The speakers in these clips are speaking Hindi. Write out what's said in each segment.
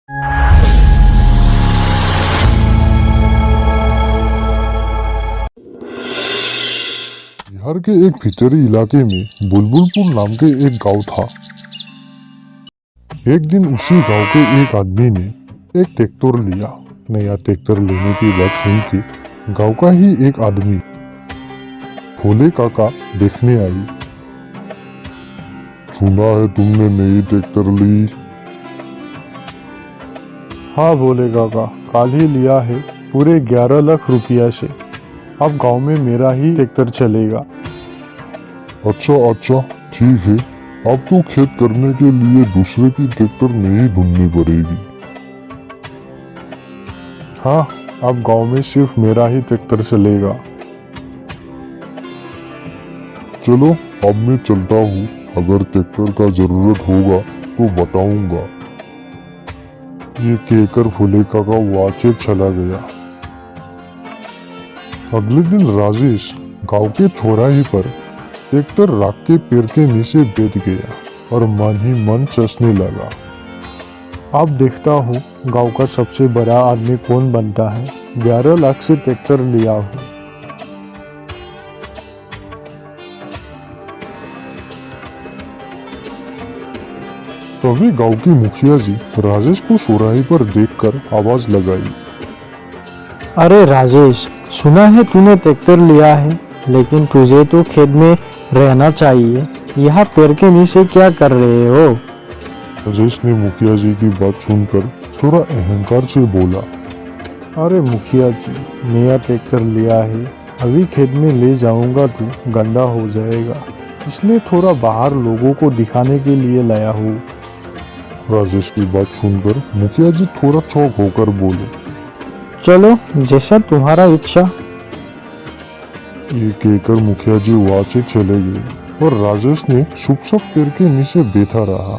बिहार के एक भीतरी इलाके में बुलबुलपुर नाम के एक गांव था। एक दिन उसी गांव के एक आदमी ने एक ट्रैक्टर लिया। नया ट्रैक्टर लेने की बात सुन के गांव का ही एक आदमी भोले काका देखने आई। सुना है तुमने नई ट्रैक्टर ली? हाँ भोले काका, कल ही लिया है, पूरे 11 लाख रुपया से। अब गांव में मेरा ही ट्रैक्टर चलेगा। अच्छा ठीक है। अब तो खेत करने के लिए दूसरे की ट्रैक्टर नहीं ढूंढनी पड़ेगी। हाँ, अब गांव में सिर्फ मेरा ही ट्रैक्टर चलेगा। चलो अब मैं चलता हूँ, अगर ट्रैक्टर का जरूरत होगा तो बताऊंगा। ये कहकर भोले काका वहां से चला गया। अगले दिन राजेश गांव के चौराहे पर ट्रैक्टर रख के पेड़ के नीचे बैठ गया और मन ही मन सोचने लगा। अब देखता हूँ गांव का सबसे बड़ा आदमी कौन बनता है। 11 लाख से ट्रैक्टर लिया हूँ। तभी गांव की मुखिया जी राजेश को चौराहे पर देखकर आवाज लगाई। अरे राजेश, सुना है तूने ट्रैक्टर लिया है, लेकिन तुझे तो खेत में रहना चाहिए। यहाँ पेड़ के नीचे क्या कर रहे हो? राजेश ने मुखिया जी की बात सुनकर थोड़ा अहंकार से बोला। अरे मुखिया जी, नया ट्रैक्टर लिया है, अभी खेत में ले जाऊंगा तो गंदा हो जाएगा, इसलिए थोड़ा बाहर लोगों को दिखाने के लिए लाया हूँ। राजेश की बात सुनकर मुखिया जी थोड़ा चौंक होकर बोले। चलो, जैसा तुम्हारा इच्छा। ये कहकर मुखिया जी वहां से चले गए और राजेश ने चुपचाप पेड़ के नीचे बैठा रहा।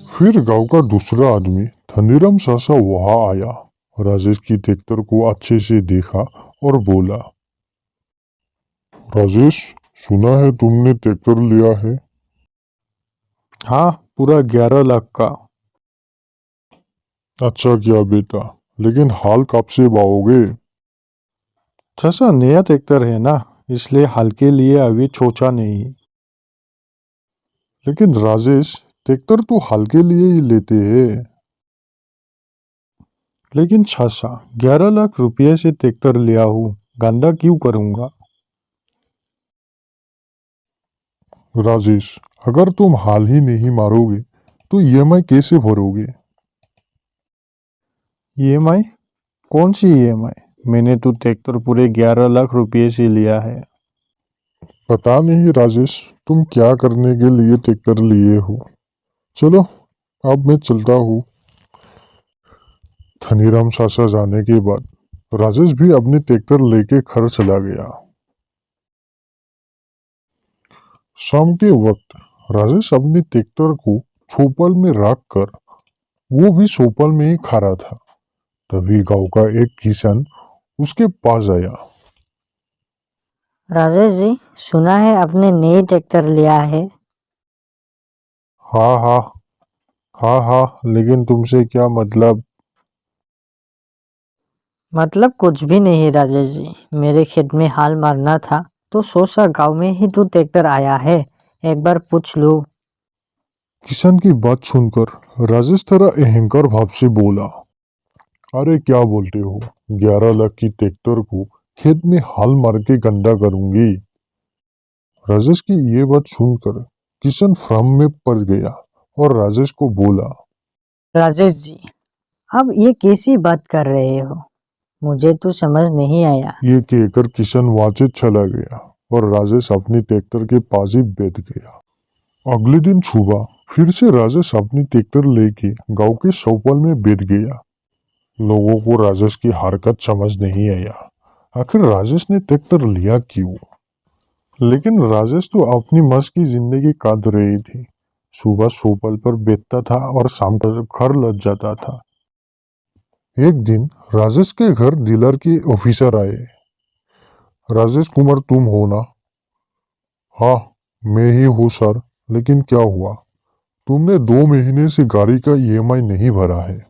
फिर गांव का दूसरा आदमी धनीराम सासा वहां आया। राजेश की ट्रैक्टर को अच्छे से देखा और बोला। राजेश, सुना है तुमने ट्रैक्टर लिया है? हाँ, पूरा 11 लाख का। अच्छा किया बेटा, लेकिन हाल कब से बाओगे? जैसा नया ट्रैक्टर है ना, इसलिए हाल के लिए अभी सोचा नहीं। लेकिन राजेश, ट्रैक्टर तो हाल के लिए ही लेते हैं। लेकिन छासा 11 लाख रुपये से ट्रैक्टर लिया हूँ, गंदा क्यों करूँगा? राजेश, अगर तुम हाल ही नहीं मारोगे तो ईएमआई कैसे भरोगे? ईएमआई? कौन सी ईएमआई? मैंने तो ट्रैक्टर पूरे 11 लाख रुपये से लिया है। पता नहीं राजेश, तुम क्या करने के लिए ट्रैक्टर लिए हो। चलो अब मैं चलता हूँ। धनीराम सासा जाने के बाद राजेश भी अपने ट्रैक्टर लेके घर चला गया। शाम के वक्त राजेश अपने ट्रैक्टर को चौपाल में रख कर वो भी चौपाल में ही खड़ा था। तभी गांव का एक किसान उसके पास आया। राजेश जी, सुना है आपने नई ट्रैक्टर लिया है। हाँ हाँ हाँ, लेकिन तुमसे क्या मतलब? मतलब कुछ भी नहीं राजेश जी, मेरे खेत में हाल मारना था तो सोचा गांव में ही तो ट्रैक्टर आया है, एक बार पूछ लूं। किसान की बात सुनकर राजेश थोड़ा अहंकार भाव से बोला। अरे क्या बोलते हो, 11 लाख की ट्रैक्टर को खेत में हाल मार के गंदा करूंगी? राजेश की ये बात सुनकर किसान भ्रम में पड़ गया और राजेश को बोला। राजेश जी, अब ये कैसी बात कर रहे हो, मुझे तो समझ नहीं आया। ये कहकर किसान वहां से चला गया और राजेश अपनी ट्रैक्टर के पास ही बैठ गया। अगले दिन सुबह फिर से राजेश अपनी ट्रैक्टर लेके गांव के चौपाल में बैठ गया। लोगों को राजेश की हरकत समझ नहीं आया। आखिर राजेश ने ट्रैक्टर लिया क्यों? लेकिन राजेश तो अपनी मस्त की जिंदगी काट रही थी। सुबह चौपाल पर बैठता था और शाम को घर लौट जाता था। एक दिन राजेश के घर डीलर के ऑफिसर आए। राजेश कुमार तुम हो ना? हाँ मैं ही हूँ सर, लेकिन क्या हुआ? तुमने 2 महीने से गाड़ी का ईएमआई नहीं भरा है।